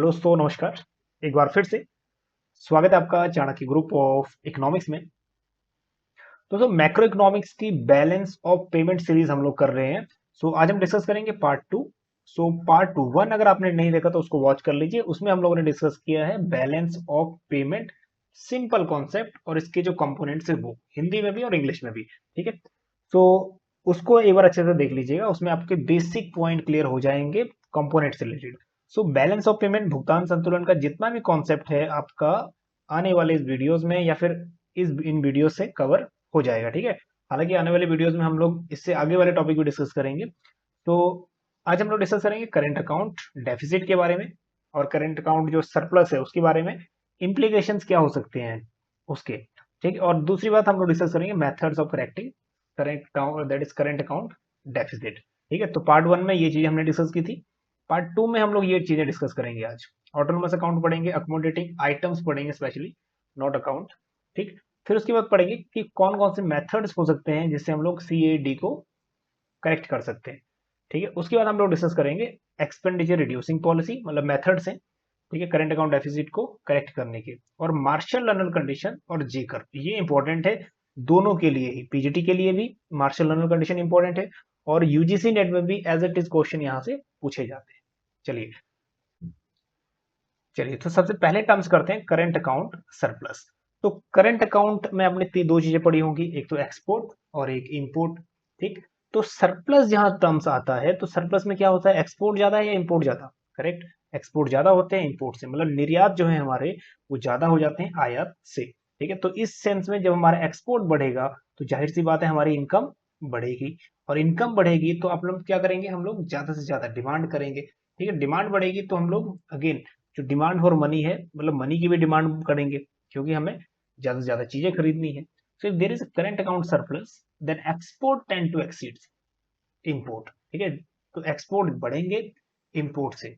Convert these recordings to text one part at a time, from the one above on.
Hello नमस्कार। एक बार फिर से स्वागत है आपका चाणक्य ग्रुप ऑफ इकोनॉमिक्स में। दोस्तों मैक्रो इकोनॉमिक्स की बैलेंस ऑफ पेमेंट सीरीज हम लोग कर रहे हैं। आज हम डिस्कस करेंगे पार्ट टू। पार्ट वन अगर आपने नहीं देखा तो उसको वॉच कर लीजिए। उसमें हम लोगों ने डिस्कस किया है balance of payment, simple concept और इसके जो कंपोनेंट्स है वो हिंदी में भी और इंग्लिश में भी। ठीक है, तो उसको एक बार अच्छे से देख लीजिएगा, उसमें आपके बेसिक पॉइंट क्लियर हो जाएंगे कंपोनेंट से रिलेटेड। बैलेंस ऑफ पेमेंट, भुगतान संतुलन का जितना भी कॉन्सेप्ट है आपका आने वाले इस वीडियोस में या फिर इन वीडियो से कवर हो जाएगा। ठीक है, हालांकि आने वाले वीडियोस में हम लोग इससे आगे वाले टॉपिक भी डिस्कस करेंगे। तो आज हम लोग डिस्कस करेंगे करंट अकाउंट डेफिसिट के बारे में और करंट अकाउंट जो सरप्लस है उसके बारे में, इम्प्लीकेशंस क्या हो सकते हैं उसके। ठीक है, और दूसरी बात हम लोग डिस्कस करेंगे methods of correcting current account, that is current account deficit. ठीक है, तो पार्ट वन में ये चीज हमने डिस्कस की थी। पार्ट टू में हम लोग ये चीजें डिस्कस करेंगे आज। ऑटोनोमस अकाउंट पढ़ेंगे, अकोमोडेटिंग आइटम्स पढ़ेंगे स्पेशली, नॉट अकाउंट। ठीक, फिर उसके बाद पढ़ेंगे कि कौन कौन से मेथड्स हो सकते हैं जिससे हम लोग CAD को करेक्ट कर सकते हैं। ठीक है, उसके बाद हम लोग डिस्कस करेंगे एक्सपेंडिचर रिड्यूसिंग पॉलिसी, मतलब मेथड्स हैं। ठीक है, करंट अकाउंट डेफिसिट को करेक्ट करने के, और मार्शल लर्नर कंडीशन और जेकर, ये इंपॉर्टेंट है दोनों के लिए ही। पीजीटी के लिए भी मार्शल लर्नर कंडीशन इंपॉर्टेंट है और यूजीसी नेट में भी एज इट इज क्वेश्चन यहाँ से पूछे जाते हैं। चलिए चलिए, तो सबसे पहले टर्म्स करते हैं करंट अकाउंट सरप्लस। तो करंट अकाउंट में आपने दो चीजें पढ़ी होंगी, एक तो एक्सपोर्ट और एक इंपोर्ट। ठीक, तो सरप्लस जहां टर्म्स आता है तो सरप्लस में क्या होता है, एक्सपोर्ट ज्यादा है या इंपोर्ट ज्यादा। करेक्ट, एक्सपोर्ट ज्यादा होते हैं इंपोर्ट से, मतलब निर्यात जो है हमारे वो ज्यादा हो जाते हैं आयात से। ठीक है, तो इस सेंस में जब हमारा एक्सपोर्ट बढ़ेगा तो जाहिर सी बात है हमारी इनकम बढ़ेगी, और इनकम बढ़ेगी तो आप लोग क्या करेंगे, हम लोग ज्यादा से ज्यादा डिमांड करेंगे। ठीक है, डिमांड बढ़ेगी तो हम लोग अगेन जो डिमांड फॉर मनी है, मतलब मनी की भी डिमांड करेंगे क्योंकि हमें ज्यादा से ज्यादा चीजें खरीदनी है। So if there is a current account surplus then export tend to exceed import. ठीक है, तो एक्सपोर्ट बढ़ेंगे इंपोर्ट से।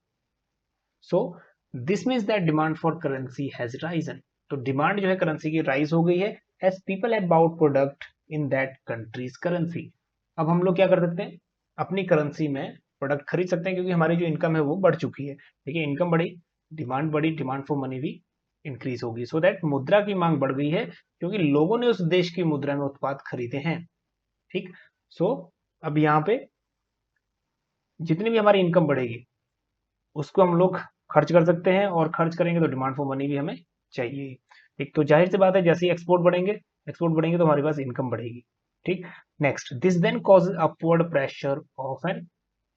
So this means that demand for currency has risen. तो डिमांड जो है करेंसी की राइज हो गई है as people have bought product in that countries currency. अब हम लोग क्या कर सकते हैं, अपनी करेंसी में प्रोडक्ट खरीद सकते हैं क्योंकि हमारी जो इनकम है वो बढ़ चुकी है। ठीक है, इनकम बढ़ी, डिमांड फॉर मनी भी इंक्रीज होगी। सो दैट मुद्रा की मांग बढ़ गई है क्योंकि लोगों ने उस देश की मुद्रा में उत्पाद खरीदे हैं। ठीक, सो अब यहाँ पे जितनी भी हमारी इनकम बढ़ेगी उसको हम लोग खर्च कर सकते हैं, और खर्च करेंगे तो डिमांड फॉर मनी भी हमें चाहिए। ठीक, तो जाहिर सी बात है जैसे ही एक्सपोर्ट बढ़ेंगे तो हमारे पास इनकम बढ़ेगी। ठीक, next this then cause upward pressure of an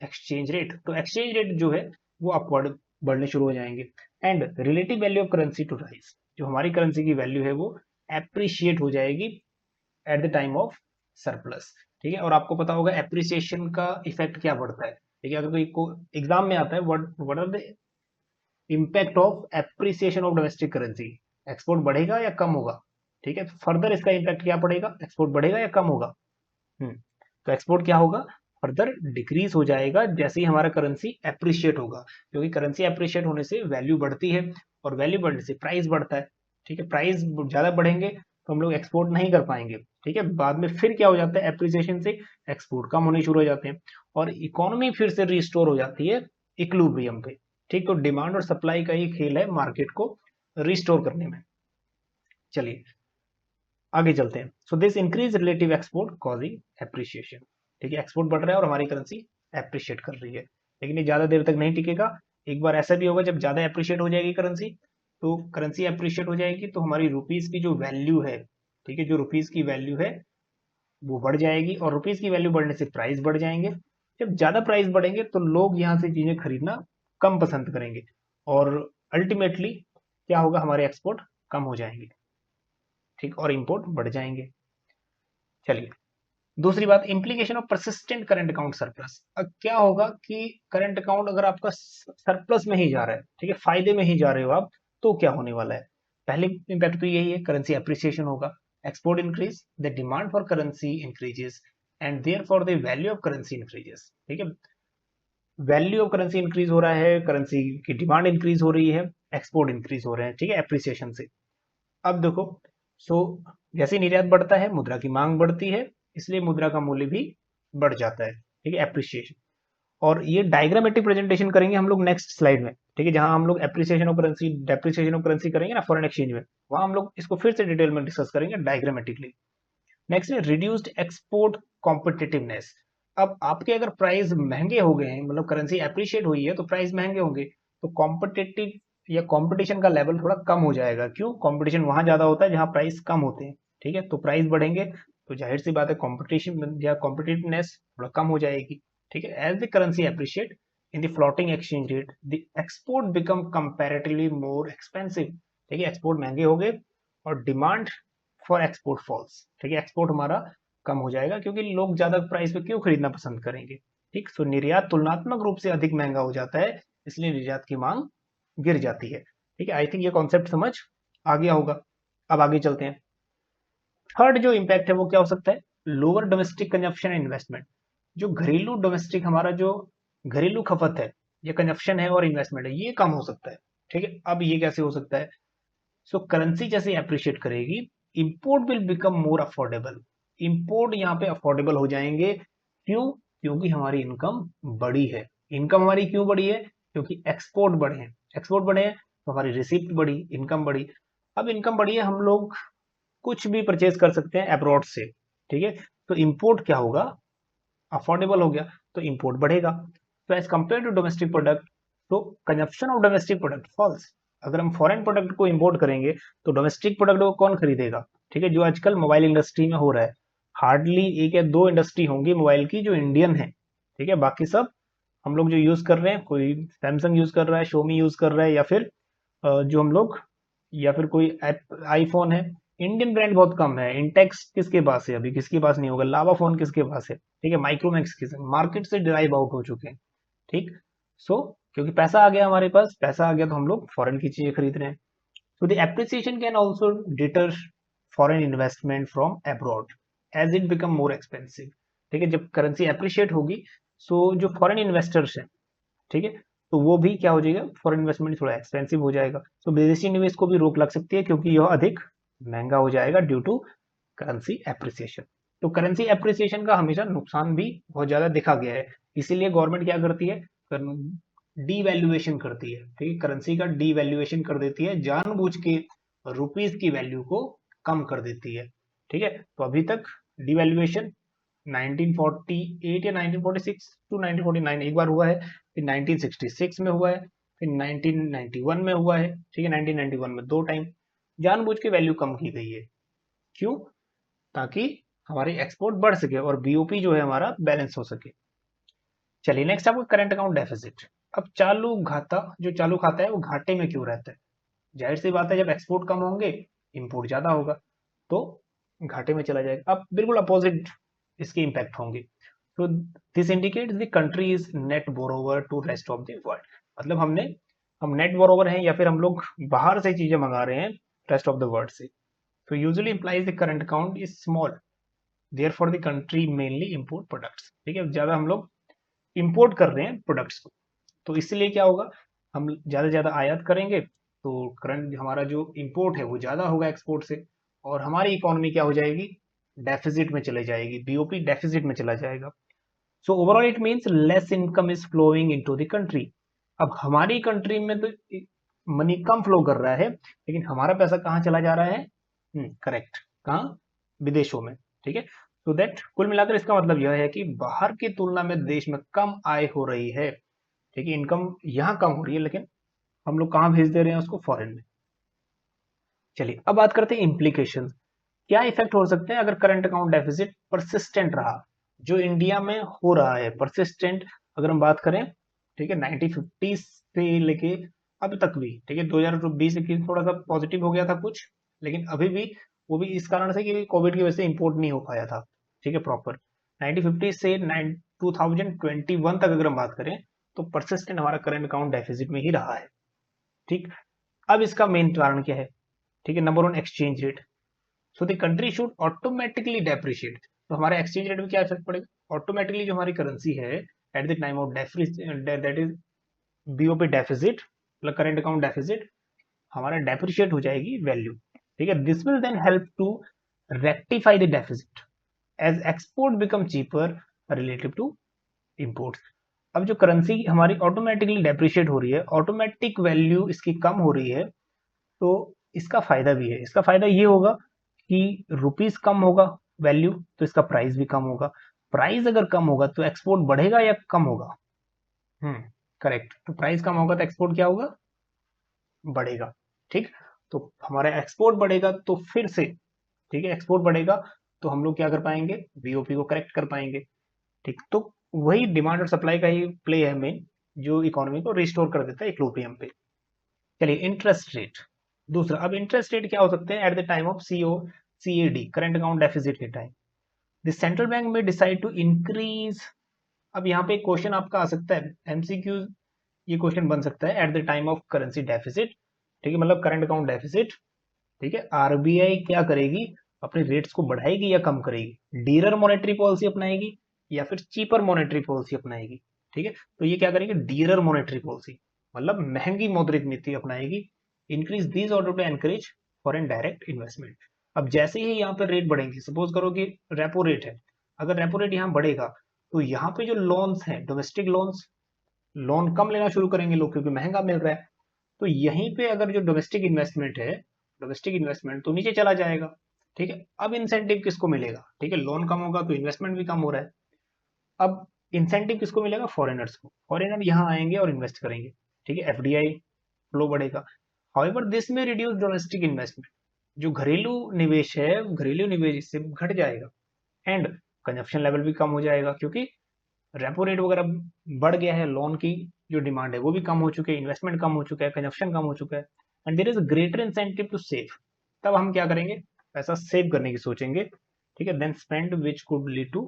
exchange rate. तो एक्सचेंज रेट जो है वो अपवर्ड बढ़ने शुरू हो जाएंगे, and relative value of currency to rise. जो हमारी करेंसी की वैल्यू है वो एप्रिशिएट हो जाएगी eight the time of surplus. ठीक है, और आपको पता होगा एप्रिसिएशन का इफेक्ट क्या पड़ता है। ठीक है, अगर कोई को एग्जाम में आता है what are the impact of appreciation of domestic currency, export बढ़ेगा या कम होगा। ठीक है, फर्दर इसका इम्पैक्ट क्या पड़ेगा, एक्सपोर्ट बढ़ेगा या कम होगा। तो एक्सपोर्ट क्या होगा, फर्दर डिक्रीज हो जाएगा जैसे ही हमारा करेंसी एप्रिशिएट होगा, क्योंकि करेंसी एप्रिशिएट होने से वैल्यू बढ़ती है और वैल्यू बढ़ने से प्राइस बढ़ता है। ठीक है, प्राइस ज्यादा बढ़ेंगे तो हम लोग एक्सपोर्ट नहीं कर पाएंगे। ठीक है, बाद में फिर क्या हो जाता है, एप्रिसिएशन से एक्सपोर्ट कम होने शुरू हो जाते हैं और इकोनॉमी फिर से रिस्टोर हो जाती है इक्विलिब्रियम पे। ठीक, तो डिमांड और सप्लाई का ही खेल है मार्केट को रिस्टोर करने में। चलिए आगे चलते हैं। So this increase relative export causing appreciation. ठीक है, एक्सपोर्ट बढ़ रहा है और हमारी करेंसी एप्रिशिएट कर रही है, लेकिन ये ज्यादा देर तक नहीं टिकेगा। एक बार ऐसा भी होगा जब ज्यादा एप्रिशिएट हो जाएगी करेंसी, तो करेंसी एप्रिशिएट हो जाएगी तो हमारी रुपीज की जो वैल्यू है, ठीक है, जो रुपीज की वैल्यू है वो बढ़ जाएगी, और रुपीज की वैल्यू बढ़ने से प्राइस बढ़ जाएंगे। जब ज्यादा प्राइस बढ़ेंगे तो लोग यहाँ से चीजें खरीदना कम पसंद करेंगे, और अल्टीमेटली क्या होगा, हमारे एक्सपोर्ट कम हो जाएंगे। ठीक, और इंपोर्ट बढ़ जाएंगे। चलिए दूसरी बात, implication of persistent current account surplus. अब क्या होगा कि करंट अकाउंट अगर आपका सरप्लस में ही जा रहा है, ठीक है, फायदे में ही जा रहे हो आप, तो क्या होने वाला है। पहले इंपैक्ट तो यही है, करेंसी एप्रिसिएशन होगा, export increase, the demand for currency increases and therefore the value of currency increases. ठीक है, वैल्यू ऑफ करेंसी इंक्रीज हो रहा है, करेंसी की डिमांड इंक्रीज हो रही है, एक्सपोर्ट इंक्रीज हो रहे हैं। ठीक है, एप्रिसिएशन से। अब देखो, सो जैसे निर्यात बढ़ता है मुद्रा की मांग बढ़ती है, इसलिए मुद्रा का मूल्य भी बढ़ जाता है। ठीक है, एप्रिसिएशन। और ये डायग्रामेटिक प्रेजेंटेशन करेंगे हम लोग नेक्स्ट स्लाइड में, ठीक है, जहां हम लोग appreciation of currency depreciation of currency करेंगे ना फॉरेन एक्सचेंज में, वहां हम लोग इसको फिर से डिटेल में डिस्कस करेंगे डायग्रामेटिकली। नेक्स्ट है रिड्यूस्ड एक्सपोर्ट कॉम्पिटिटिवनेस। अब आपके अगर प्राइस महंगे हो गए हैं, मतलब करेंसी अप्रिशिएट हुई है तो प्राइस महंगे होंगे, तो कॉम्पिटिटिव या कंपटीशन का लेवल थोड़ा कम हो जाएगा। क्यों? कंपटीशन वहां ज्यादा होता है जहां प्राइस कम होते हैं, ठीक है, तो प्राइस बढ़ेंगे तो जाहिर सी बात है कंपटीशन या कॉम्पिटिटिवनेस थोड़ा कम हो जाएगी, ठीक है। As the currency appreciate in the floating exchange rate the export become comparatively more expensive, ठीक है, एक्सपोर्ट महंगे हो गए और डिमांड फॉर एक्सपोर्ट फॉल्स, ठीक है, एक्सपोर्ट हमारा कम हो जाएगा क्योंकि लोग ज्यादा प्राइस पे क्यों खरीदना पसंद करेंगे, ठीक। सो निर्यात तुलनात्मक रूप से अधिक महंगा हो जाता है, इसलिए निर्यात की मांग गिर जाती है, ठीक है। आई थिंक ये कॉन्सेप्ट समझ आ गया होगा। अब आगे चलते हैं। थर्ड जो इम्पैक्ट है वो क्या हो सकता है? Lower domestic consumption and investment. जो घरेलू डोमेस्टिक हमारा जो घरेलू खपत है, ये कंजप्शन है और इन्वेस्टमेंट है, ये कम हो सकता है, ठीक है। अब ये कैसे हो सकता है? सो करेंसी जैसे अप्रिशिएट करेगी, import will become more affordable. Import यहाँ पे अफोर्डेबल हो जाएंगे। क्यों? क्योंकि हमारी इनकम बढ़ी है। इनकम हमारी क्यों बढ़ी है? क्योंकि एक्सपोर्ट बढ़े हैं। एक्सपोर्ट बढ़े हैं तो हमारी रिसिप्ट बढ़ी, इनकम बढ़ी। अब इनकम बढ़ी है, हम लोग कुछ भी परचेज कर सकते हैं अब्रॉड से, ठीक है। तो इंपोर्ट क्या होगा? अफोर्डेबल हो गया, तो इंपोर्ट बढ़ेगा। तो as compare to domestic product, तो consumption of domestic product falls. अगर हम फॉरेन प्रोडक्ट को इंपोर्ट करेंगे तो डोमेस्टिक प्रोडक्ट को कौन खरीदेगा, ठीक है, जो आजकल मोबाइल इंडस्ट्री में हो रहा है। हार्डली एक या दो इंडस्ट्री होंगी मोबाइल की जो इंडियन है, ठीक है, बाकी सब हम लोग जो यूज कर रहे हैं, कोई सैमसंग यूज कर रहा है, शोमी यूज कर रहा है, या फिर जो हम लोग, या फिर कोई आईफोन है। इंडियन ब्रांड बहुत कम है। इंटेक्स किसके पास है? अभी किसके पास नहीं होगा। लावा फोन किसके पास है? ठीक है, माइक्रोमैक्स किस मार्केट से डिराइव आउट हो चुके हैं, ठीक। सो क्योंकि पैसा आ गया हमारे पास, पैसा आ गया तो हम लोग फॉरेन की चीजें खरीद रहे हैं। So the appreciation can also deter foreign investment from abroad as it become more expensive, ठीक है। जब करेंसी अप्रिशिएट होगी, सो जो फॉरेन इन्वेस्टर्स हैं, ठीक है, तो वो भी क्या हो जाएगा, फॉरेन इन्वेस्टमेंट थोड़ा एक्सपेंसिव हो जाएगा। तो विदेशी निवेश को भी रोक लग सकती है क्योंकि यह अधिक महंगा हो जाएगा ड्यू टू करेंसी एप्रिसिएशन। तो करेंसी एप्रिसिएशन का हमेशा नुकसान भी बहुत ज्यादा देखा गया है। इसीलिए गवर्नमेंट क्या करती है? डीवैल्यूएशन करती है, ठीक है, करेंसी का डीवैल्यूएशन कर देती है, जानबूझ के रुपीस की वैल्यू को कम कर देती है, ठीक है। तो अभी तक डीवैल्यूएशन 1948 या 1946 टू 1949 एक बार हुआ है, फिर 1966 में हुआ है, फिर 1991 में हुआ है, ठीक है, 1991 में दो टाइम जानबूझ के वैल्यू कम की गई है। क्यों? ताकि हमारी एक्सपोर्ट बढ़ सके और बीओपी जो है हमारा बैलेंस हो सके। चलिए नेक्स्ट आपका करंट अकाउंट डेफिसिट। अब चालू खाता, जो चालू खाता है वो घाटे में क्यों रहता है? जाहिर सी बात है, जब एक्सपोर्ट कम होंगे इंपोर्ट ज्यादा होगा तो घाटे में चला जाएगा। अब बिल्कुल अपोजिट इसके इम्पैक्ट होंगे। तो this indicates the country is net borrower to rest of the world. मतलब हम नेट बोरोवर हैं या फिर हम लोग बाहर से चीजें मंगा रहे हैं रेस्ट ऑफ द वर्ल्ड से। तो usually implies the current account is small, therefore the country mainly import products, ठीक है, ज्यादा हम लोग इंपोर्ट कर रहे हैं प्रोडक्ट्स को, तो इसलिए क्या होगा, हम ज्यादा से ज्यादा आयात करेंगे तो करंट हमारा जो इंपोर्ट है वो ज्यादा होगा एक्सपोर्ट से, और हमारी इकोनॉमी क्या हो जाएगी, डेफिसिट में चले जाएगी, बीओपी डेफिसिट में चला जाएगा। So overall it means less income is flowing into the country. अब हमारी कंट्री में तो मनी कम फ्लो कर रहा है, लेकिन हमारा पैसा कहाँ चला जा रहा है? करेक्ट, कहाँ? विदेशों में, ठीक है। तो दैट कुल मिलाकर इसका मतलब यह है कि बाहर की तुलना में देश में कम आय हो रही है, ठीक है, इनकम यहाँ कम हो रही है, लेकिन हम लोग कहाँ भेज दे रहे हैं उसको? फॉरेन में। चलिए अब बात करते हैं इम्प्लीकेशन। क्या इफेक्ट हो सकते हैं अगर करंट अकाउंट डेफिसिट परसिस्टेंट रहा, जो इंडिया में हो रहा है परसिस्टेंट। अगर हम बात करें, ठीक है, 1950 से लेके अब तक भी, ठीक है, 2020 21 थोड़ा सा पॉजिटिव हो गया था कुछ, लेकिन अभी भी वो भी इस कारण से कि कोविड की वजह से इंपोर्ट नहीं हो पाया था, ठीक है, प्रॉपर। 1950 से 2021 तक अगर हम बात करें तो परसिस्टेंट हमारा करंट अकाउंट डेफिसिट में ही रहा है, ठीक। अब इसका मेन कारण क्या है? ठीक है, number one, exchange rate. So the country should automatically depreciate. तो हमारे एक्सचेंज रेट में क्या इफेक्ट पड़ेगा? ऑटोमेटिकली जो हमारी करेंसी है at the time of that is BOP deficit, मतलब करंट अकाउंट डेफिसिट, हमारा डेप्रिशिएट हो जाएगी वैल्यू, ठीक है। This will then help to rectify the deficit as export become cheaper relative to imports. अब जो करेंसी हमारी ऑटोमेटिकली डेप्रिशिएट हो रही है, ऑटोमेटिक वैल्यू इसकी कम हो रही है, तो इसका फायदा भी है। इसका फायदा ये होगा कि रुपीस कम होगा वैल्यू, तो इसका प्राइस भी कम होगा। प्राइस अगर कम होगा तो एक्सपोर्ट बढ़ेगा या कम होगा? करेक्ट। तो प्राइस कम होगा तो एक्सपोर्ट क्या होगा? बढ़ेगा। ठीक, तो हमारा एक्सपोर्ट बढ़ेगा तो फिर से, ठीक है, एक्सपोर्ट बढ़ेगा तो हम लोग क्या कर पाएंगे? बीओपी को करेक्ट कर पाएंगे। ठीक, तो वही डिमांड और सप्लाई का ही प्ले है मेन, जो इकोनॉमी को रिस्टोर कर देता है इक्विलिब्रियम पे। चलिए, इंटरेस्ट रेट दूसरा। अब इंटरेस्ट रेट क्या हो सकते हैं? Eight the time of CAD, current account deficit के टाइम, द सेंट्रल बैंक में डिसाइड टू इंक्रीज। अब यहाँ पे क्वेश्चन आपका आ सकता है MCQ, ये क्वेश्चन बन सकता है at the time of currency deficit, ठीक है, मतलब करंट अकाउंट डेफिसिट। ठीक है, आरबीआई क्या करेगी? अपने रेट्स को बढ़ाएगी या कम करेगी? डीरर मॉनेटरी पॉलिसी अपनाएगी या फिर चीपर मॉनेटरी पॉलिसी अपनाएगी? ठीक है, तो ये क्या करेगी? डीरर मॉनेटरी पॉलिसी, मतलब महंगी मौद्रिक नीति अपनाएगी। Increase these order to encourage foreign direct investment. अब जैसे ही यहाँ पे रेट बढ़ेंगे, सपोज करो कि रेपो रेट है, अगर रेपो रेट यहाँ बढ़ेगा तो यहाँ पे जो लोन्स हैं, डोमेस्टिक लोन्स, लोन कम लेना शुरू करेंगे लोग, क्योंकि महंगा मिल रहा है। तो यहीं पे अगर जो डोमेस्टिक इन्वेस्टमेंट है, डोमेस्टिक इन्वेस्टमेंट तो नीचे चला जाएगा। ठीक है, अब इंसेंटिव किसको मिलेगा? ठीक है, लोन कम होगा तो इन्वेस्टमेंट भी कम हो रहा है। अब इंसेंटिव किसको मिलेगा? फॉरेनर्स को। फॉरेनर यहाँ आएंगे और इन्वेस्ट करेंगे। ठीक है, एफडीआई फ्लो बढ़ेगा। हाउएवर दिस में रिड्यूस डोमेस्टिक इन्वेस्टमेंट, जो घरेलू निवेश है, घरेलू निवेश इससे घट जाएगा। एंड कंजप्शन लेवल भी कम हो जाएगा, क्योंकि रेपो रेट वगैरह बढ़ गया है, लोन की जो डिमांड है वो भी कम हो चुकी है, इन्वेस्टमेंट कम हो चुका है, कंजप्शन कम हो चुका है, and there is greater incentive to save. तब हम क्या करेंगे? पैसा सेव करने की सोचेंगे। ठीक है, then spend which could lead to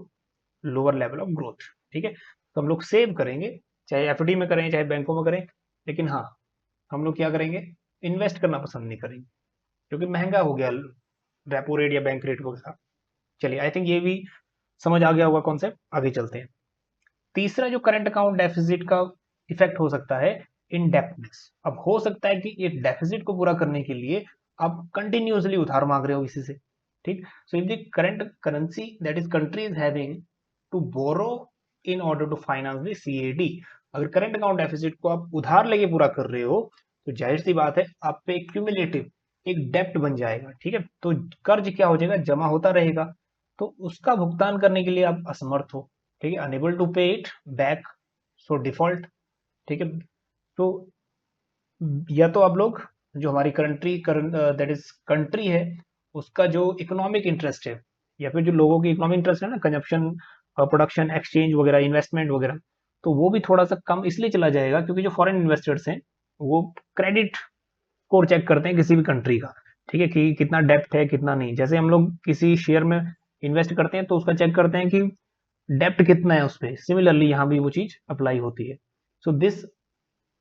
lower level of growth. ठीक है, तो हम लोग सेव करेंगे, चाहे एफडी में करें चाहे बैंकों में करें, लेकिन हाँ, हम लोग क्या करेंगे? इन्वेस्ट करना पसंद नहीं करेंगे, क्योंकि महंगा हो गया रेपो रेट या बैंक रेट वगैरह। चलिए, आई थिंक ये भी समझ आ गया होगा कॉन्सेप्ट। आगे चलते हैं। तीसरा जो करंट अकाउंट डेफिसिट का इफेक्ट हो सकता है, इनडेप्टनेस। अब हो सकता है कि ये डेफिसिट को पूरा करने के लिए आप कंटिन्यूअसली उधार मांग रहे हो किसी से। ठीक, so if the current currency that is country is having to borrow in order to finance the CAD, अगर करंट अकाउंट डेफिसिट को आप उधार लेके पूरा कर रहे हो, तो जाहिर सी बात है आप पे क्यूमुलेटिव एक डेप्ट बन जाएगा। ठीक है, तो कर्ज क्या हो जाएगा? जमा होता रहेगा, तो उसका भुगतान करने के लिए आप असमर्थ हो। ठीक है, अनेबल टू पे इट बैक, सो डिफॉल्ट। ठीक है, तो या तो आप लोग, जो हमारी कंट्री दैट इज कंट्री है, उसका जो इकोनॉमिक इंटरेस्ट है, या फिर जो लोगों की इकोनॉमिक इंटरेस्ट है ना, कंजप्शन, प्रोडक्शन, एक्सचेंज वगैरह, इन्वेस्टमेंट वगैरह, तो वो भी थोड़ा सा कम इसलिए चला जाएगा क्योंकि जो फॉरेन इन्वेस्टर्स हैं वो क्रेडिट स्कोर चेक करते हैं किसी भी कंट्री का। ठीक है, कि कितना डेप्थ है कितना नहीं। जैसे हम लोग किसी शेयर में इन्वेस्ट करते हैं तो उसका चेक करते हैं कि डेप्थ कितना है उस पर। सिमिलरली यहाँ भी वो चीज अप्लाई होती है। So this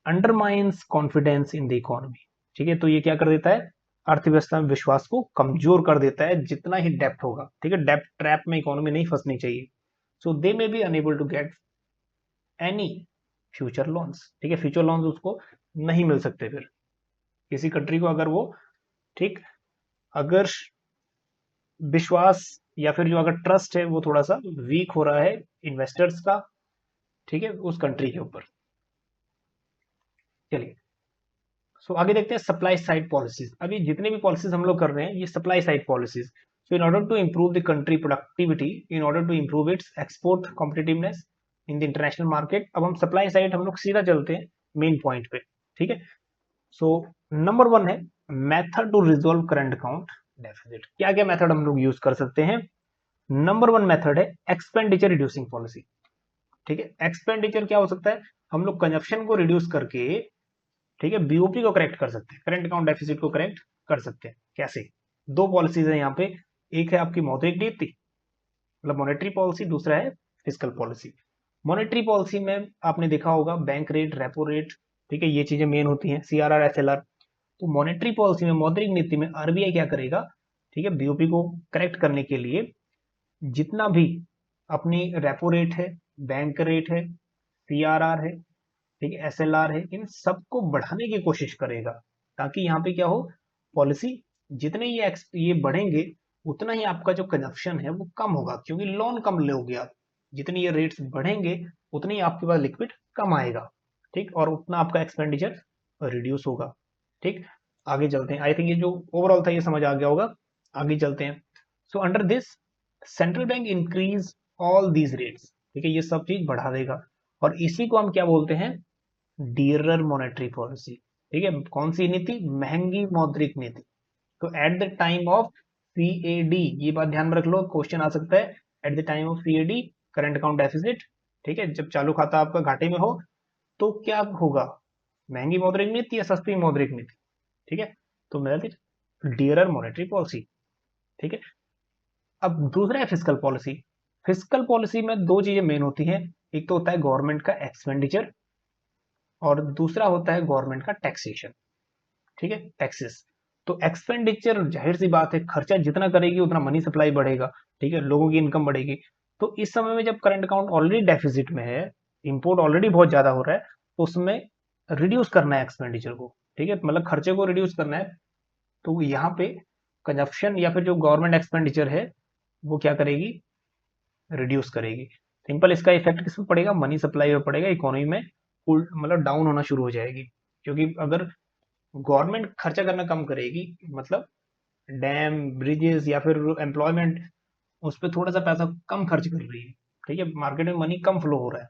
undermines confidence in the economy. ठीक है, तो ये क्या कर देता है? अर्थव्यवस्था में विश्वास को कमजोर कर देता है, जितना ही डेप्थ होगा। ठीक है, डेप्थ ट्रैप में इकोनॉमी नहीं फंसनी चाहिए। So they may be enable to get any future loans. ठीक है, फ्यूचर लोन्स उसको नहीं मिल सकते फिर किसी कंट्री को, अगर वो, ठीक, अगर विश्वास या फिर जो अगर ट्रस्ट है वो थोड़ा सा वीक हो रहा है इन्वेस्टर्स का, ठीक है, उस कंट्री के ऊपर। चलिए, सो आगे देखते हैं सप्लाई साइड पॉलिसीज। अभी जितने भी पॉलिसीज हम लोग कर रहे हैं ये supply side policies. So in order to improve the country productivity, in order to improve its export competitiveness in the international market. अब हम सप्लाई साइड हम लोग सीधा चलते हैं मेन पॉइंट पे। ठीक है, सो नंबर 1 है method to resolve current account deficit. क्या क्या मेथड हम लोग यूज कर सकते हैं? नंबर 1 मेथड है एक्सपेंडिचर रिड्यूसिंग पॉलिसी। ठीक है, एक्सपेंडिचर क्या हो सकता है? हम लोग कंजप्शन को रिड्यूस करके, ठीक है, बीओपी को करेक्ट कर सकते हैं, करंट अकाउंट डेफिसिट को करेक्ट कर सकते हैं। कैसे? दो पॉलिसीज है यहाँ पे। एक है आपकी मौद्रिक नीति, मतलब मॉनेटरी पॉलिसी, दूसरा है फिस्कल पॉलिसी। मॉनेटरी पॉलिसी में आपने देखा होगा बैंक रेट, रेपो रेट, ठीक है, ये चीजें मेन होती हैं, CRR, SLR। तो मॉनेटरी पॉलिसी में, मौद्रिक नीति में आरबीआई क्या करेगा? ठीक है, बीओपी को करेक्ट करने के लिए जितना भी अपनी रेपो रेट है, बैंक रेट है, CRR है, ठीक है, SLR है, इन सबको बढ़ाने की कोशिश करेगा, ताकि यहाँ पे क्या हो? पॉलिसी, जितने ये बढ़ेंगे उतना ही आपका जो कंजप्शन है वो कम होगा, क्योंकि लोन कम लोगे आप। जितने ये रेट्स बढ़ेंगे उतनी ही आपके पास लिक्विड कम आएगा, ठीक, और उतना आपका एक्सपेंडिचर रिड्यूस होगा, ठीक। आगे चलते हैं, आई थिंक ये जो ओवरऑल था ये समझ आ गया होगा। आगे चलते हैं। So under this central bank increase all these rates, ठीक है, ये सब चीज बढ़ा देगा, और इसी को हम क्या बोलते हैं, डियरर मॉनेटरी पॉलिसी, ठीक है। कौन सी नीति, महंगी मौद्रिक नीति। तो eight the time of CAD, ये बात ध्यान में रख लो, क्वेश्चन आ सकता है, at the time of CAD current account deficit, ठीक है, जब चालू खाता आपका घाटे में हो तो क्या होगा, महंगी मौद्रिक नीति या सस्ती मौद्रिक नीति, ठीक है। तो मेरा डियरर मॉनेटरी पॉलिसी, ठीक है। अब दूसरा है फिस्कल पॉलिसी। फिस्कल पॉलिसी में दो चीजें मेन होती हैं, एक तो होता है गवर्नमेंट का एक्सपेंडिचर और दूसरा होता है गवर्नमेंट का टैक्सेशन, ठीक है, टैक्सेस। तो एक्सपेंडिचर जाहिर सी बात है, खर्चा जितना करेगी उतना मनी सप्लाई बढ़ेगा, ठीक है, लोगों की इनकम बढ़ेगी। तो इस समय में जब करंट अकाउंट ऑलरेडी डेफिसिट में है, इंपोर्ट ऑलरेडी बहुत ज्यादा हो रहा है, तो उसमें रिड्यूस करना है एक्सपेंडिचर को, ठीक है, मतलब खर्चे को रिड्यूस करना है। तो यहाँ पे कंजप्शन या फिर जो गवर्नमेंट एक्सपेंडिचर है वो क्या करेगी, रिड्यूस करेगी। सिंपल, इसका इफेक्ट किस पे पड़ेगा, मनी सप्लाई में पड़ेगा, इकोनॉमी में मतलब डाउन होना शुरू हो जाएगी। क्योंकि अगर गवर्नमेंट खर्चा करना कम करेगी, मतलब डैम, ब्रिजेस या फिर एम्प्लॉयमेंट, उस पर थोड़ा सा पैसा कम खर्च कर रही है, ठीक है, मार्केट में मनी कम फ्लो हो रहा है,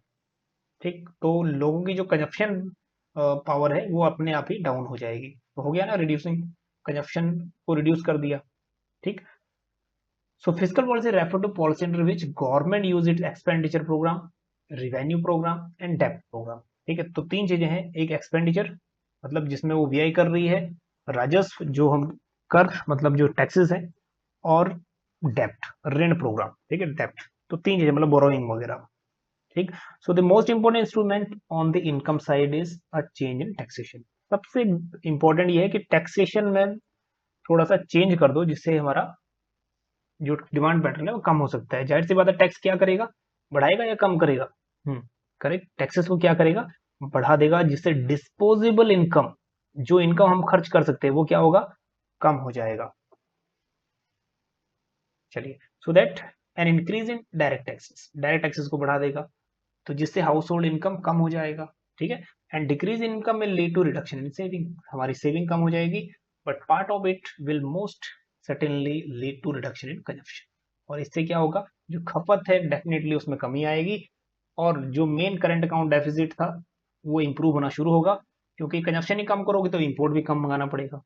ठीक, तो लोगों की जो कंजप्शन पावर है वो अपने आप ही डाउन हो जाएगी। तो हो गया ना रिड्यूसिंग, कंजप्शन को रिड्यूस कर दिया, ठीक। So fiscal policy refer to policy under which government use its expenditure program, revenue program and debt program, ठीक है। तो तीन चीजें हैं, एक एक्सपेंडिचर मतलब जिसमें वो व्यय कर रही है, राजस्व जो हम कर मतलब जो टैक्सेस है, और डेप्ट ऋण प्रोग्राम, ठीक है, डेप्ट। तो तीन चीजें मतलब बोरोइंग वगैरह, ठीक। So the most important instrument on the income side is a change in taxation. सबसे इंपॉर्टेंट ये है कि टैक्सेशन में थोड़ा सा चेंज कर दो, जिससे हमारा जो डिमांड पैटर्न है वो कम हो सकता है। जाहिर सी बात है, टैक्स क्या करेगा, बढ़ाएगा या कम करेगा, करेक्ट, टैक्सेस को क्या करेगा, बढ़ा देगा, जिससे डिस्पोजेबल इनकम, जो इनकम हम खर्च कर सकते हैं वो क्या होगा, कम हो जाएगा। चलिए, so that an increase in direct taxes को बढ़ा देगा, तो जिससे हाउस होल्ड इनकम कम हो जाएगा, ठीक है। एंड डिक्रीज इन इनकम में lead to reduction in saving, हमारी सेविंग कम हो जाएगी, but part of it will most certainly lead to reduction in consumption, और इससे क्या होगा, जो खपत है डेफिनेटली उसमें कमी आएगी, और जो मेन करंट अकाउंट डेफिसिट था वो इंप्रूव होना शुरू होगा, क्योंकि कंजप्शन ही कम करोगे तो इंपोर्ट भी कम मंगाना पड़ेगा,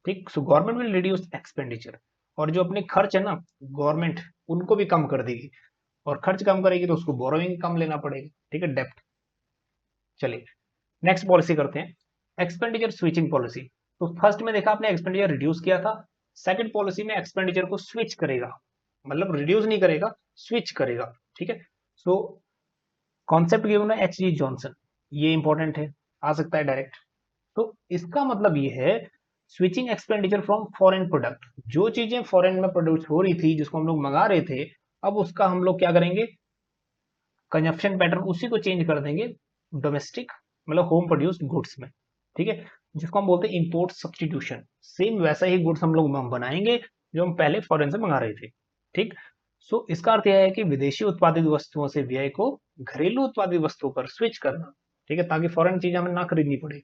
ठीक। So government will reduce expenditure, और जो अपने खर्च है ना गवर्नमेंट, उनको भी कम कर देगी, और खर्च कम करेगी तो उसको बोरोइंग कम लेना पड़ेगा, ठीक है, डेप्ट। चलिए नेक्स्ट पॉलिसी करते हैं, एक्सपेंडिचर स्विचिंग पॉलिसी। तो फर्स्ट में देखा आपने एक्सपेंडिचर रिड्यूस किया था, सेकंड पॉलिसी में एक्सपेंडिचर को स्विच करेगा, मतलब रिड्यूस नहीं करेगा, स्विच करेगा, ठीक है। सो कॉन्सेप्ट गिवन है एच जी जॉनसन, ये इंपॉर्टेंट है, आ सकता है डायरेक्ट। तो इसका मतलब ये है, switching expenditure from foreign product, जो चीजें फॉरेन में प्रोड्यूस हो रही थी जिसको हम लोग मंगा रहे थे, अब उसका हम लोग क्या करेंगे, कंजप्शन पैटर्न उसी को चेंज कर देंगे डोमेस्टिक मतलब होम प्रोड्यूस्ड गुड्स में, ठीक है, जिसको हम बोलते हैं इंपोर्ट सब्सटीट्यूशन। सेम वैसा ही गुड्स हम लोग बनाएंगे जो हम पहले फॉरेन से मंगा रहे थे, ठीक। सो इसका अर्थ यह है कि विदेशी उत्पादित वस्तुओं से व्यय को घरेलू उत्पादित वस्तुओं पर स्विच करना, ठीक है, ताकि फॉरेन चीज हमें ना खरीदनी पड़े।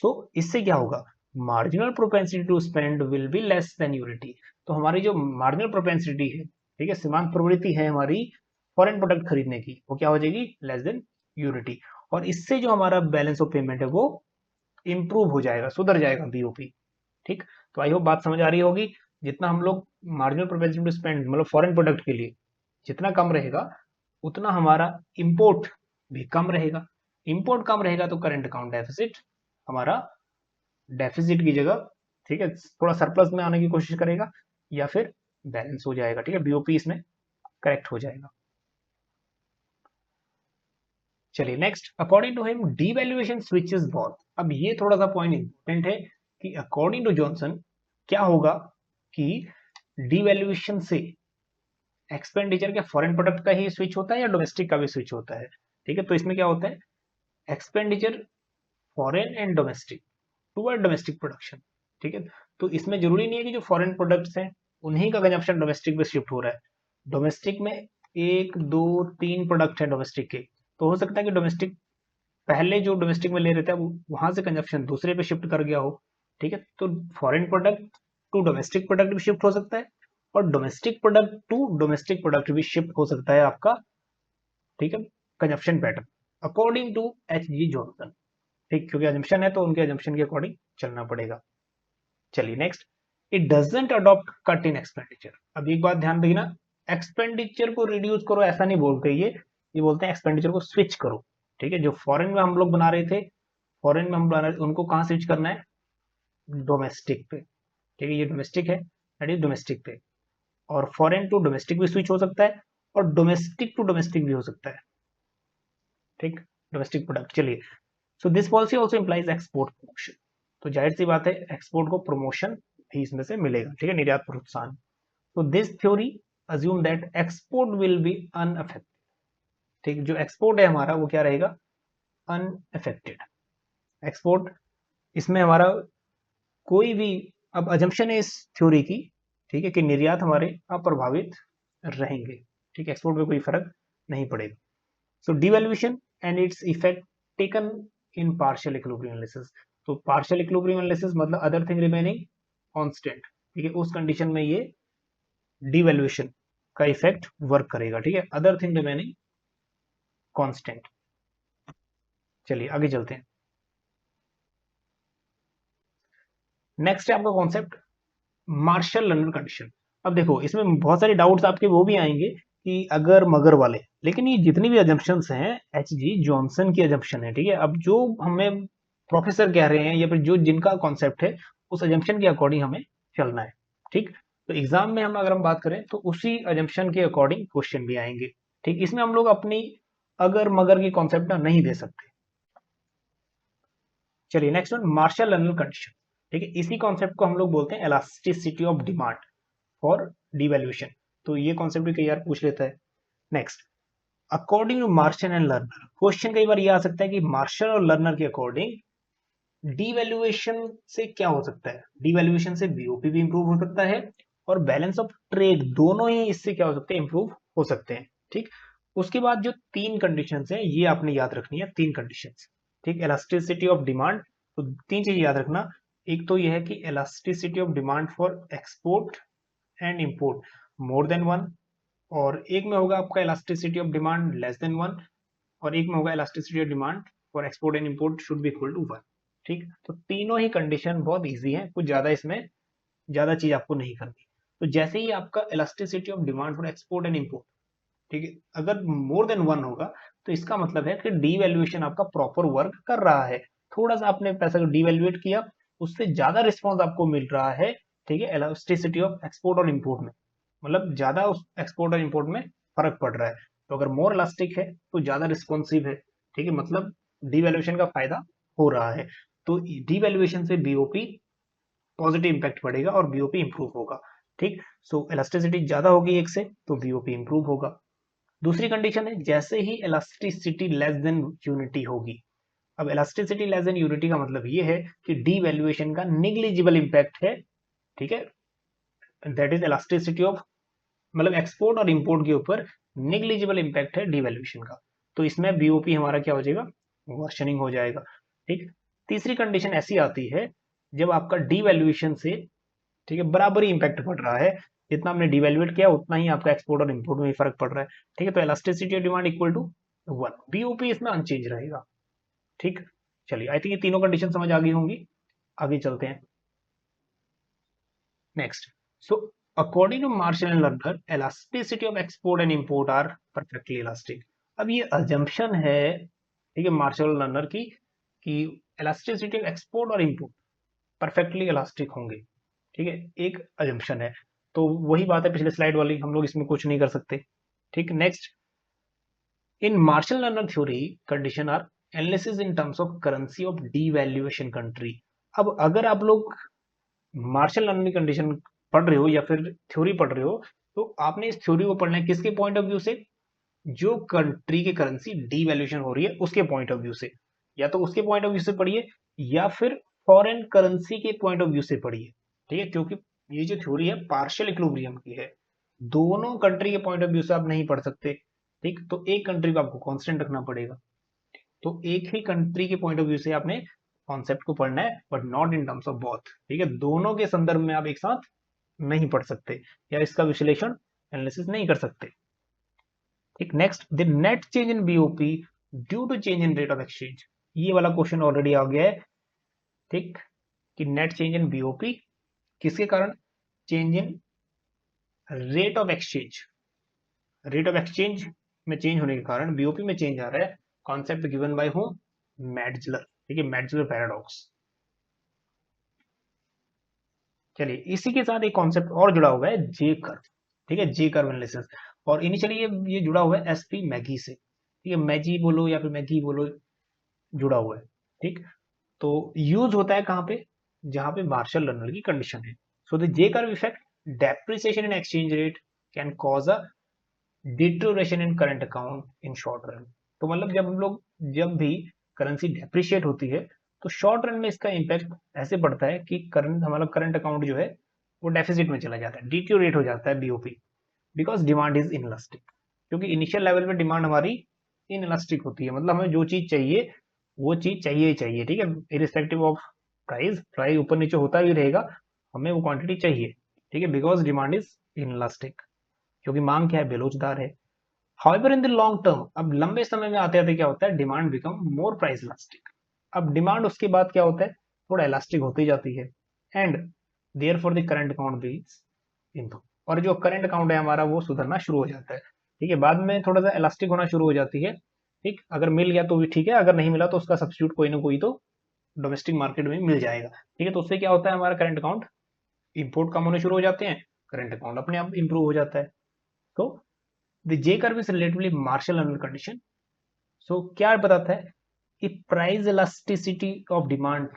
सो इससे क्या होगा, marginal propensity to spend will be less than unity. तो हमारी जो मार्जिनल प्रोपेंसिटी है, ठीक है, सीमांत प्रवृत्ति है हमारी फॉरेन प्रोडक्ट खरीदने की, वो क्या हो जाएगी, लेस देन यूनिटी। और इससे जो हमारा बैलेंस ऑफ पेमेंट है वो इंप्रूव हो जाएगा, सुधर जाएगा बीओपी, ठीक। तो आई होप बात समझ आ रही होगी। जितना हम लोग मार्जिनल प्रोपेंसिटी टू स्पेंड मतलब फॉरेन प्रोडक्ट के लिए जितना कम रहेगा, उतना हमारा इंपोर्ट भी कम रहेगा, इंपोर्ट कम रहेगा तो करंट अकाउंट डेफिसिट हमारा डेफिसिट की जगह, ठीक है, थोड़ा सरप्लस में आने की कोशिश करेगा, या फिर बैलेंस हो जाएगा, ठीक है, बीओपी इसमें करेक्ट हो जाएगा। चलिए next, according to him devaluation switches both. अब ये थोड़ा सा पॉइंट इंपॉर्टेंट है कि अकॉर्डिंग टू जॉनसन क्या होगा कि डीवैल्यूएशन से एक्सपेंडिचर के फॉरेन प्रोडक्ट का ही स्विच होता है या डोमेस्टिक का भी स्विच होता है, ठीक है। तो इसमें क्या होता है, expenditure foreign and domestic toward domestic production, ठीक है। तो इसमें जरूरी नहीं है कि जो फॉरेन प्रोडक्ट्स हैं उन्हीं का कंजप्शन डोमेस्टिक में शिफ्ट हो रहा है। डोमेस्टिक में एक दो तीन प्रोडक्ट है डोमेस्टिक के, तो हो सकता है कि डोमेस्टिक पहले जो डोमेस्टिक में ले रहे थे वहां से कंजप्शन दूसरे पे शिफ्ट कर गया हो, ठीक है। तो foreign product to domestic product भी शिफ्ट हो सकता है, और domestic product to domestic product भी शिफ्ट हो सकता है आपका, ठीक है, consumption pattern according to H G Johnson, ठीक, क्योंकि अजम्पशन है तो उनके अजम्पशन के अकॉर्डिंग चलना पड़ेगा। चलिए next, it doesn't adopt cut in expenditure. अब एक बात ध्यान देना, एक्सपेंडिचर को रिड्यूस करो ऐसा नहीं बोलते, ये बोलते हैं एक्सपेंडिचर को स्विच करो, ठीक है। जो फॉरेन में हम लोग बना रहे थे, फॉरेन में हम बना रहे थे, उनको कहाँ स्विच करना है, डोमेस्टिक पे, ठीक है। ये डोमेस्टिक है, दैट इज डोमेस्टिक पे, और फॉरेन टू डोमेस्टिक भी स्विच हो सकता है, और डोमेस्टिक टू डोमेस्टिक भी हो सकता है, ठीक, डोमेस्टिक प्रोडक्ट। चलिए, so this policy also implies export promotion. तो जाहिर सी बात है एक्सपोर्ट को प्रमोशन भी इसमें से मिलेगा, ठीक है, निर्यात प्रोत्साहन। तो this theory assume that export will be unaffected, ठीक, जो एक्सपोर्ट है हमारा वो क्या रहेगा, अनअफेक्टेड एक्सपोर्ट। इसमें हमारा कोई भी, अब अजम्पशन है इस थ्योरी की, ठीक है, कि निर्यात हमारे अप्रभावित रहेंगे, ठीक, एक्सपोर्ट में कोई फर्क नहीं पड़ेगा। So devaluation and its effect taken in partial equilibrium analysis. तो पार्शियल इक्विलिब्रियम एनालिसिस मतलब अदर थिंग रिमेनिंग कांस्टेंट, ठीक है, उस कंडीशन में ये डिवैल्यूएशन का इफेक्ट वर्क करेगा, ठीक है, अदर थिंग रिमेनिंग कांस्टेंट। चलिए आगे चलते हैं। नेक्स्ट है आपका कॉन्सेप्ट मार्शल लर्नर कंडीशन। अब देखो इसमें बहुत सारे डाउट्स आपके वो भी आएंगे कि अगर मगर वाले, लेकिन ये जितनी भी अजम्पशंस हैं एच जी जॉनसन की अजम्पशन है, ठीक है। अब जो हमें प्रोफेसर कह रहे हैं या फिर जो जिनका कॉन्सेप्ट है उस अजम्पशन के अकॉर्डिंग हमें चलना है, ठीक। तो एग्जाम में हम अगर हम बात करें तो उसी अजम्पशन के अकॉर्डिंग क्वेश्चन भी आएंगे, ठीक। इसमें हम लोग अपनी अगर मगर की कॉन्सेप्ट नहीं दे सकते। चलिए next one, Marshall Lerner condition, ठीक है। इसी कॉन्सेप्ट को हम लोग बोलते हैं elasticity of demand for devaluation. तो ये कॉन्सेप्ट भी कई बार पूछ लेता है। Next, according to Marshall and Lerner, question कई बार ये आ सकता है कि मार्शल और लर्नर के अकॉर्डिंग डिवैल्यूएशन से क्या हो सकता है, डिवैल्यूएशन से बीओपी भी इंप्रूव हो सकता है, और बैलेंस ऑफ ट्रेड दोनों ही इससे क्या हो सकते हैं, इंप्रूव हो सकते हैं, ठीक। उसके बाद जो तीन कंडीशंस हैं ये आपने याद रखनी है, तीन कंडीशंस, ठीक। इलास्टिसिटी ऑफ डिमांड, तो तीन चीज याद रखना। एक तो यह है कि elasticity of demand for export and import more than one, और एक में होगा आपका elasticity of demand less than one, और एक में होगा elasticity of demand for export and import should be equal to one, ठीक। तो तीनों ही कंडीशन बहुत इजी है, कुछ ज्यादा इसमें ज्यादा चीज आपको नहीं करनी। तो जैसे ही आपका elasticity of demand for export and import, ठीक है, अगर मोर देन वन होगा तो इसका मतलब है कि डीवैल्यूएशन आपका प्रॉपर वर्क कर रहा है। थोड़ा सा आपने पैसा को डीवैल्यूएट किया, उससे ज्यादा रिस्पॉन्स आपको मिल रहा है, ठीक है, इलास्टिसिटी ऑफ एक्सपोर्ट और इंपोर्ट में, मतलब ज्यादा उस एक्सपोर्ट और इंपोर्ट में फर्क पड़ रहा है। तो अगर मोर इलास्टिक है तो ज्यादा रिस्पॉन्सिव है, ठीक है, मतलब डीवैल्यूएशन का फायदा हो रहा है। तो डीवैल्यूएशन से बीओपी पॉजिटिव इंपैक्ट पड़ेगा और बीओपी इंप्रूव होगा, ठीक। सो इलास्टिसिटी ज्यादा होगी एक से तो बीओपी इंप्रूव होगा। दूसरी कंडीशन है जैसे ही इलास्टिसिटी लेस देन यूनिटी होगी। अब इलास्टिसिटी लेस देन यूनिटी का मतलब ये है कि डीवैल्यूएशन का निग्लिजिबल इंपैक्ट है, ठीक है, दैट इज इलास्टिसिटी ऑफ, मतलब एक्सपोर्ट और इंपोर्ट के ऊपर निग्लिजिबल इंपैक्ट है डीवैल्यूएशन का। तो इसमें बीओपी हमारा क्या हो जाएगा, वर्शनिंग हो जाएगा, ठीक। तीसरी कंडीशन ऐसी आती है जब आपका डीवैल्यूएशन से, ठीक है, बराबरी इंपैक्ट पड़ रहा है, जितना हमने डिवैल्यूएट किया उतना ही आपका एक्सपोर्ट और इंपोर्ट में फर्क पड़ रहा है, ठीक है। तो elasticity of demand equal to one, BOP इसमें अनचेंज रहेगा, ठीक। चलिए आई थिंक ये तीनों कंडीशन समझ आ गई होंगी, आगे चलते हैं। Next, so according to Marshall and Lerner elasticity of export and import are perfectly elastic. अब ये अजम्पशन है, ठीक है, मार्शल और लर्नर की, कि इलास्टिसिटी ऑफ एक्सपोर्ट और इंपोर्ट परफेक्टली इलास्टिक होंगे, ठीक है, एक अजम्पशन है। तो वही बात है पिछले स्लाइड वाली, हम लोग इसमें कुछ नहीं कर सकते, ठीक। Next, in Marshall Lerner theory condition are analysis in terms of currency of devaluation country. अब अगर आप लोग मार्शल लर्नर कंडीशन पढ़ रहे हो या फिर थ्योरी पढ़ रहे हो, तो आपने इस थ्योरी को पढ़ना है किसके पॉइंट ऑफ व्यू से, जो कंट्री की करेंसी डीवैल्यूएशन हो रही है उसके पॉइंट ऑफ व्यू से, या तो उसके पॉइंट ऑफ व्यू से पढ़िए या फिर फॉरेन करेंसी के पॉइंट ऑफ व्यू से पढ़िए, ठीक है, क्योंकि ये जो थ्योरी है पार्शियल इक्विलिब्रियम की है, दोनों कंट्री के पॉइंट ऑफ व्यू से आप नहीं पढ़ सकते, ठीक, तो एक कंट्री को आपको कांस्टेंट रखना पड़ेगा। तो एक ही कंट्री के पॉइंट ऑफ व्यू से आपने कॉन्सेप्ट को पढ़ना है, but not in terms of both. ठीक है, दोनों के संदर्भ में आप एक साथ नहीं पढ़ सकते या इसका विश्लेषण एनालिसिस नहीं कर सकते। ठीक, next, the net change in BOP due to change in rate of exchange. ये वाला क्वेश्चन ऑलरेडी आ गया है। ठीक, कि नेट चेंज इन बीओपी किसके कारण? Change in rate of exchange. Rate of exchange में चेंज होने के कारण बीओपी में चेंज आ रहा है। कॉन्सेप्ट गिवन बाय हूं? मैडजलर। ठीक है, मैडजलर पैराडॉक्स। चलिए, इसी के साथ एक कॉन्सेप्ट और जुड़ा हुआ है, जे कर्व। ठीक है, जे कर्व एनालिसिस। और इनिशियली ये जुड़ा हुआ है एसपी मैगी से। ठीक है, मैजी बोलो या फिर मैगी बोलो, जुड़ा हुआ है। ठीक, तो यूज होता है कहां पे? जहां पे मार्शल लर्नर की कंडीशन है। So the J curve effect, depreciation in exchange rate can cause a deterioration in current account in short run. तो मतलब जब भी करेंसी डेप्रिशिएट होती है तो शॉर्ट रन में इसका इम्पैक्ट ऐसे पड़ता है कि हमारा करंट अकाउंट जो है वो डेफिसिट में चला जाता है, डिटोरेट हो जाता है BOP, because demand is inelastic. क्योंकि इनिशियल लेवल पे डिमांड हमारी इनलास्टिक होती है, मतलब हमें जो चीज चाहिए वो चीज चाहिए ही चाहिए। ठीक है, इरिस्पेक्टिव ऑफ प्राइस ऊपर नीचे होता भी रहेगा, हमें वो क्वांटिटी चाहिए। ठीक है, बिकॉज डिमांड इज इनलास्टिक, क्योंकि मांग क्या है? बेलोचदार है। However in the long term, अब लंबे समय में आते आते क्या होता है? Demand become more price elastic. अब डिमांड उसके बाद क्या होता है? थोड़ा इलास्टिक होती जाती है, and therefore the current account भी इम्प्रूव। और जो करंट अकाउंट है हमारा वो सुधरना शुरू हो जाता है। ठीक है, बाद में थोड़ा सा इलास्टिक होना शुरू हो जाती है। ठीक, अगर मिल गया तो भी ठीक है, अगर नहीं मिला तो उसका सब्सिट्यूट कोई ना कोई तो डोमेस्टिक मार्केट में मिल जाएगा। ठीक है, तो उससे क्या होता है? हमारा करंट अकाउंट, इंपोर्ट कम होने शुरू हो जाते हैं, करंट अकाउंट अपने आप इंप्रूव हो जाता है। तो the J curve is relatively Marshall Lerner condition. So क्या बताता है कि price elasticity of demand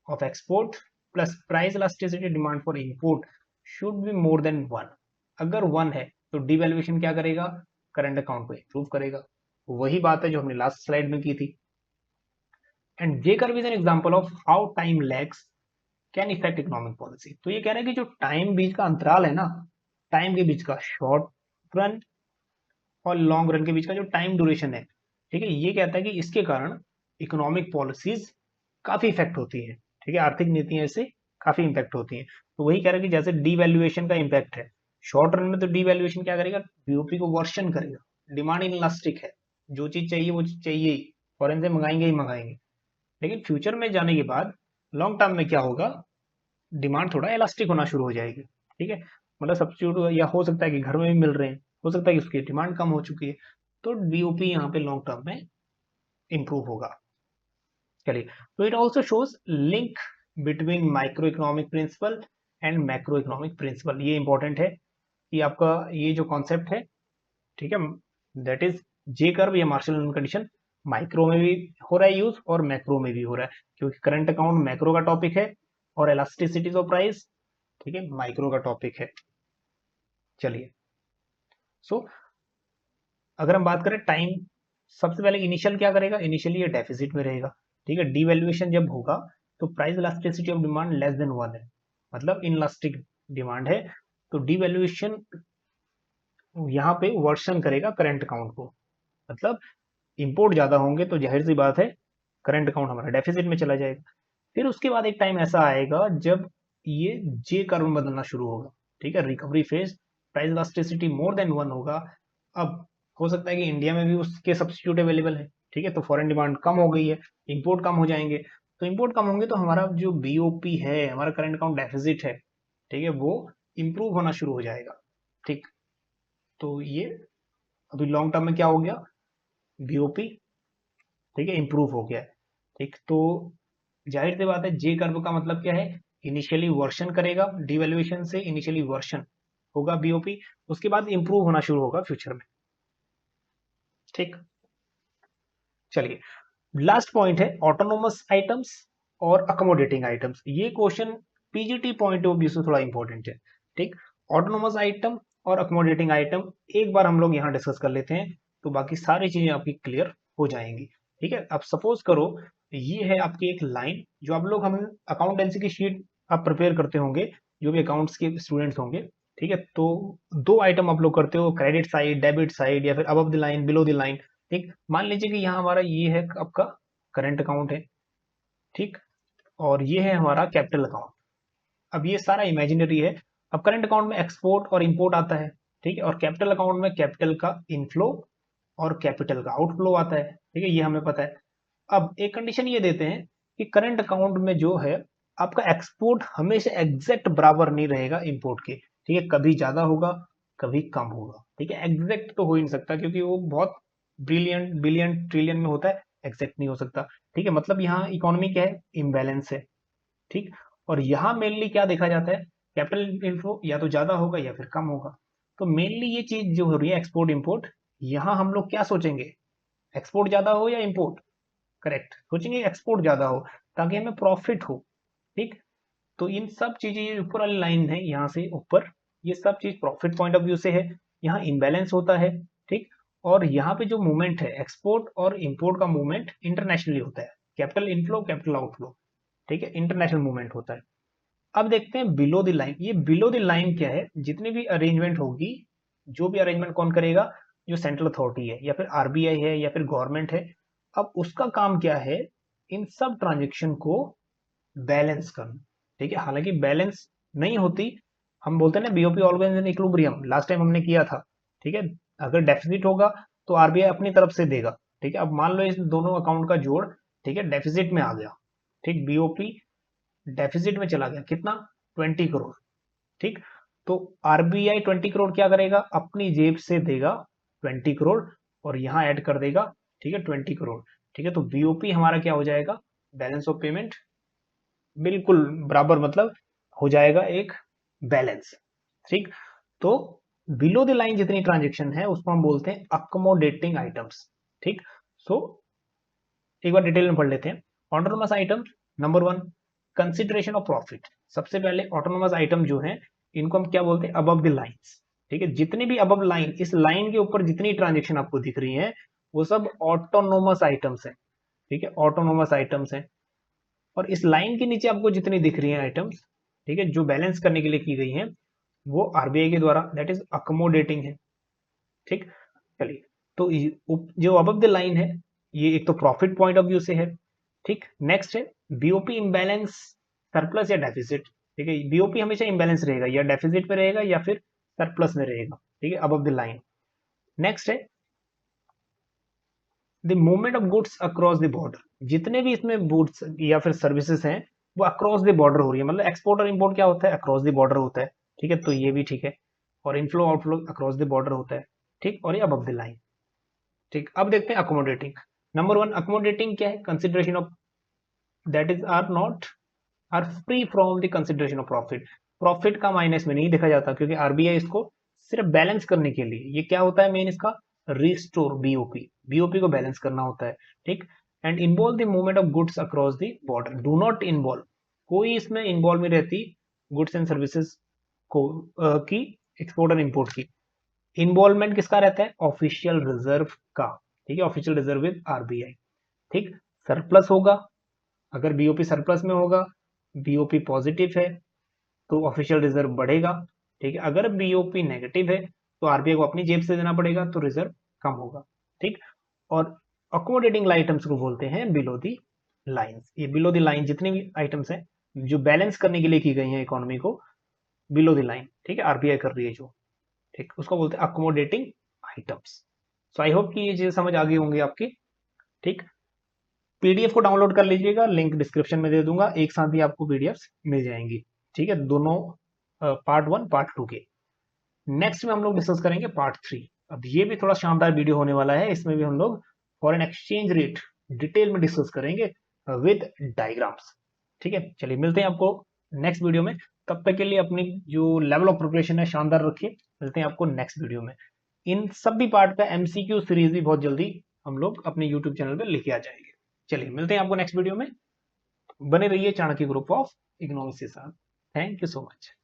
of export plus price elasticity demand for import should be more than 1। अगर 1 है तो डिवैल्यूएशन क्या करेगा? करंट अकाउंट को इंप्रूव करेगा। वही बात है जो हमने लास्ट स्लाइड में की थी। And J curve is an example of how time lags can effect economic policy. तो ये कह रहे हैं कि जो टाइम बीच का अंतराल है ना, टाइम के बीच का, शॉर्ट रन और लॉन्ग रन के बीच का जो टाइम ड्यूरेशन है, ठीक है, ये कहता है कि इसके कारण इकोनॉमिक पॉलिसीज काफी इफेक्ट होती है। ठीक है, आर्थिक नीतियां इससे काफी इम्पैक्ट होती हैं। तो वही कह रहा है कि जैसे डीवैल्यूएशन का इम्पैक्ट है शॉर्ट रन में, तो डीवैल्यूएशन क्या करेगा? बीओपी को वर्शन करेगा। डिमांड इनलास्टिक है, जो चीज चाहिए वो चीज चाहिए ही, फॉरेन से मंगाएंगे ही मंगाएंगे। लेकिन फ्यूचर में जाने के बाद लॉन्ग टर्म में क्या होगा? डिमांड थोड़ा इलास्टिक होना शुरू हो जाएगी। ठीक है, मतलब सब्सिट्यूट, या हो सकता है कि घर में भी मिल रहे हैं, हो सकता है कि उसकी डिमांड कम हो चुकी है, तो बीओपी यहाँ पे लॉन्ग टर्म में इंप्रूव होगा। चलिए, तो it also shows link between micro economic principle and macro economic principle. ये इंपॉर्टेंट है कि आपका ये जो कॉन्सेप्ट है, ठीक है, दैट इज जे कर्व या मार्शल कंडीशन, माइक्रो में भी हो रहा है यूज और मैक्रो में भी हो रहा है, क्योंकि करंट अकाउंट मैक्रो का टॉपिक है और इलास्टिसिटीज ऑफ प्राइस, ठीक है, माइक्रो का टॉपिक है। चलिए, सो अगर हम बात करें टाइम, सबसे पहले इनिशियल क्या करेगा? इनिशियली ये डेफिसिट में रहेगा। ठीक है, डिवैल्यूएशन जब होगा तो price elasticity of demand less then 1 है, मतलब इनलास्टिक डिमांड है, तो डिवैल्यूएशन यहाँ पे वर्सन करेगा करंट अकाउंट को। मतलब इंपोर्ट ज्यादा होंगे तो जाहिर सी बात है करंट अकाउंट हमारा डेफिसिट में चला जाएगा। फिर उसके बाद एक टाइम ऐसा आएगा जब ये जे कर्व में बदलना शुरू होगा। ठीक है, रिकवरी फेज, प्राइस इलास्टिसिटी मोर देन 1 होगा। अब हो सकता है कि इंडिया में भी उसके सब्स्टिट्यूट अवेलेबल है। ठीक है, तो फॉरेन डिमांड कम हो गई है, इंपोर्ट कम हो जाएंगे। तो इंपोर्ट कम होंगे तो हमारा जो बीओपी है, हमारा करंट अकाउंट डेफिसिट है, ठीक है, वो इंप्रूव होना शुरू हो जाएगा। ठीक, तो ये अभी लॉन्ग टर्म में क्या हो गया? बीओपी, ठीक है, इंप्रूव हो गया है। ठीक, तो जाहिर सी बात है जे कर्व का मतलब क्या है? इनिशियली वर्शन करेगा डिवैल्यूएशन से, इनिशियली वर्शन होगा बीओपी, उसके बाद इंप्रूव होना शुरू होगा फ्यूचर में। ठीक, चलिए, लास्ट पॉइंट है ऑटोनोमस आइटम्स और अकोमोडेटिंग आइटम्स। ये question PGT point of view से थोड़ा इंपॉर्टेंट है। ठीक, ऑटोनोमस आइटम और अकोमोडेटिंग आइटम एक बार हम लोग यहाँ डिस्कस कर लेते हैं, तो बाकी सारी चीजें आपकी क्लियर हो जाएंगी। ठीक है, अब सपोज करो ये है आपकी एक लाइन, जो आप लोग, हम अकाउंटेंसी की शीट आप प्रिपेयर करते होंगे, जो भी अकाउंट्स के स्टूडेंट्स होंगे, ठीक है, तो दो आइटम आप लोग करते हो, क्रेडिट साइड, डेबिट साइड, या फिर above the line, below the line. ठीक, मान लीजिए कि यहाँ हमारा ये है आपका करंट अकाउंट है, ठीक, और ये है हमारा कैपिटल अकाउंट। अब ये सारा इमेजिनरी है। अब करंट अकाउंट में एक्सपोर्ट और इंपोर्ट आता है, ठीक है, और कैपिटल अकाउंट में कैपिटल का इनफ्लो और कैपिटल का आउटफ्लो आता है, ठीक है, ये हमें पता है। अब एक कंडीशन ये देते हैं कि करंट अकाउंट में जो है आपका एक्सपोर्ट हमेशा एग्जैक्ट बराबर नहीं रहेगा इंपोर्ट के, ठीक है, कभी ज्यादा होगा कभी कम होगा, ठीक है, एग्जैक्ट तो हो ही नहीं सकता क्योंकि वो बहुत ब्रिलियंट बिलियन ट्रिलियन में होता है, एग्जैक्ट नहीं हो सकता, ठीक है, मतलब यहाँ इकोनॉमी क्या है, इम्बैलेंस है, ठीक। और यहाँ मेनली क्या देखा जाता है, कैपिटल इनफ्लो या तो ज्यादा होगा या फिर कम होगा। तो मेनली ये चीज जो हो रही है एक्सपोर्ट इंपोर्ट, यहाँ हम लोग क्या सोचेंगे, एक्सपोर्ट ज्यादा हो या इंपोर्ट, करेक्ट सोचेंगे एक्सपोर्ट ज्यादा हो ताकि हमें प्रॉफिट हो, ठीक। तो इन सब चीजें, ये ऊपर वाली लाइन है यहाँ से ऊपर, ये सब चीज प्रॉफिट पॉइंट ऑफ व्यू से है, यहाँ इम्बैलेंस होता है, ठीक। और यहाँ पे जो मूवमेंट है एक्सपोर्ट और इंपोर्ट का मूवमेंट इंटरनेशनली होता है, कैपिटल इनफ्लो कैपिटल आउटफ्लो, ठीक है, इंटरनेशनल मूवमेंट होता है। अब देखते हैं बिलो द लाइन, ये बिलो द लाइन क्या है, जितनी भी अरेंजमेंट होगी, जो भी अरेंजमेंट कौन करेगा, जो सेंट्रल अथॉरिटी है या फिर आरबीआई है या फिर गवर्नमेंट है, अब उसका काम क्या है, इन सब ट्रांजेक्शन को बैलेंस करना, ठीक है, हालांकि बैलेंस नहीं होती, हम बोलते हैं ना BOP always in equilibrium, last time हमने किया था, ठीक है, अगर डेफिसिट होगा तो आरबीआई अपनी तरफ से देगा, ठीक है। अब मान लो इस दोनों अकाउंट का जोड़, ठीक है, डेफिसिट में आ गया, ठीक, बीओपी डेफिसिट में चला गया, कितना, 20 करोड़, ठीक। तो आरबीआई 20 करोड़ क्या करेगा, अपनी जेब से देगा 20 करोड़, और यहां ऐड कर देगा, ठीक है, 20 करोड़, ठीक है। तो बीओपी हमारा क्या हो जाएगा, बैलेंस ऑफ पेमेंट, बिल्कुल बराबर, मतलब हो जाएगा एक बैलेंस, ठीक। तो बिलो द लाइन जितनी ट्रांजेक्शन है उसको हम बोलते हैं अकोमोडेटिंग आइटम्स, ठीक। सो एक बार डिटेल में पढ़ लेते हैं। Autonomous item, number 1, consideration of profit. सबसे पहले ऑटोनोमस आइटम जो है इनको हम क्या बोलते हैं, अबव द लाइंस, ठीक है, जितने भी अबव लाइन, इस लाइन के ऊपर जितनी ट्रांजेक्शन आपको दिख रही है वो सब ऑटोनोमस आइटम्स है, ठीक है, ऑटोनोमस आइटम्स है। और इस लाइन के नीचे आपको जितनी दिख रही है आइटम्स, ठीक है, जो बैलेंस करने के लिए की गई है, वो आरबीआई के द्वारा दैट इज अकोमोडेटिंग है, ठीक। चलिए, तो जो अबव द लाइन है ये एक तो प्रॉफिट पॉइंट ऑफ व्यू से है, ठीक। नेक्स्ट है बीओपी इम्बैलेंस, सरप्लस या डेफिसिट, ठीक है, बीओपी हमेशा इम्बैलेंस रहेगा, या डेफिसिट में रहेगा या फिर सरप्लस में रहेगा, ठीक है, अबव द लाइन। नेक्स्ट है the movement of goods across the border, जितने भी इसमें गुड्स या फिर सर्विसेज हैं वो अक्रॉस द बॉर्डर हो रही है, मतलब एक्सपोर्ट और इंपोर्ट क्या होता है, अक्रॉस द बॉर्डर होता है, ठीक है, तो ये भी ठीक है। और inflow outflow across the border होता है, ठीक, और ये अबव द लाइन, ठीक। अब देखते हैं अकोमोडेटिंग। नंबर 1, अकोमोडेटिंग क्या है, consideration of, that is or not, or free from the consideration of profit, profit का माइनस में नहीं देखा जाता क्योंकि आरबीआई इसको सिर्फ बैलेंस करने के लिए, ये क्या होता है मेन इसका, रिस्टोर, बीओपी, बीओपी को बैलेंस करना होता है, ठीक। And involve the movement of goods across the border, do not involve, कोई इसमें इन्वॉल्व नहीं रहती गुड्स एंड सर्विसेज को की, एक्सपोर्ट और इंपोर्ट की। इन्वॉल्वमेंट किसका रहता है, ऑफिशियल रिजर्व का, ठीक है, ऑफिशियल रिजर्व विद आरबीआई, ठीक। सरप्लस होगा, अगर बीओपी सरप्लस में होगा, बीओपी पॉजिटिव है तो ऑफिशियल रिजर्व बढ़ेगा, ठीक है, अगर बीओपी नेगेटिव है तो आरबीआई को अपनी जेब से देना पड़ेगा तो रिजर्व कम होगा, ठीक। और अकोमोडेटिंग आइटम्स को बोलते हैं बिलो दी लाइंस, ये बिलो दी लाइन जितनी भी आइटम्स हैं जो बैलेंस करने के लिए की गई हैं इकोनॉमी को, बिलो द लाइन, ठीक है, आरबीआई कर रही है जो, ठीक, उसको बोलते हैं accommodating items. So I hope कि ये चीजें समझ आ गई होंगी आपकी, ठीक। पीडीएफ को डाउनलोड कर लीजिएगा, लिंक डिस्क्रिप्शन में दे दूंगा, एक साथ ही आपको पीडीएफ मिल जाएंगी, ठीक है, दोनों पार्ट 1 पार्ट 2 के। नेक्स्ट में हम लोग डिस्कस करेंगे पार्ट 3। अब ये भी थोड़ा शानदार वीडियो होने वाला है, इसमें भी हम लोग फॉरेन एक्सचेंज रेट डिटेल में डिस्कस करेंगे विद डायग्राम्स, ठीक है। चलिए मिलते हैं आपको नेक्स्ट वीडियो में, तब तक के लिए अपनी जो लेवल ऑफ प्रिपरेशन है शानदार रखिए, मिलते हैं आपको नेक्स्ट वीडियो में। इन सभी पार्ट का एमसीक्यू सीरीज भी बहुत जल्दी हम लोग अपने यूट्यूब चैनल पे लेके आ जाएंगे। चलिए मिलते हैं आपको नेक्स्ट वीडियो में, बने रहिए चाणक्य ग्रुप ऑफ इकोनॉमिक्स के साथ। Thank you so much.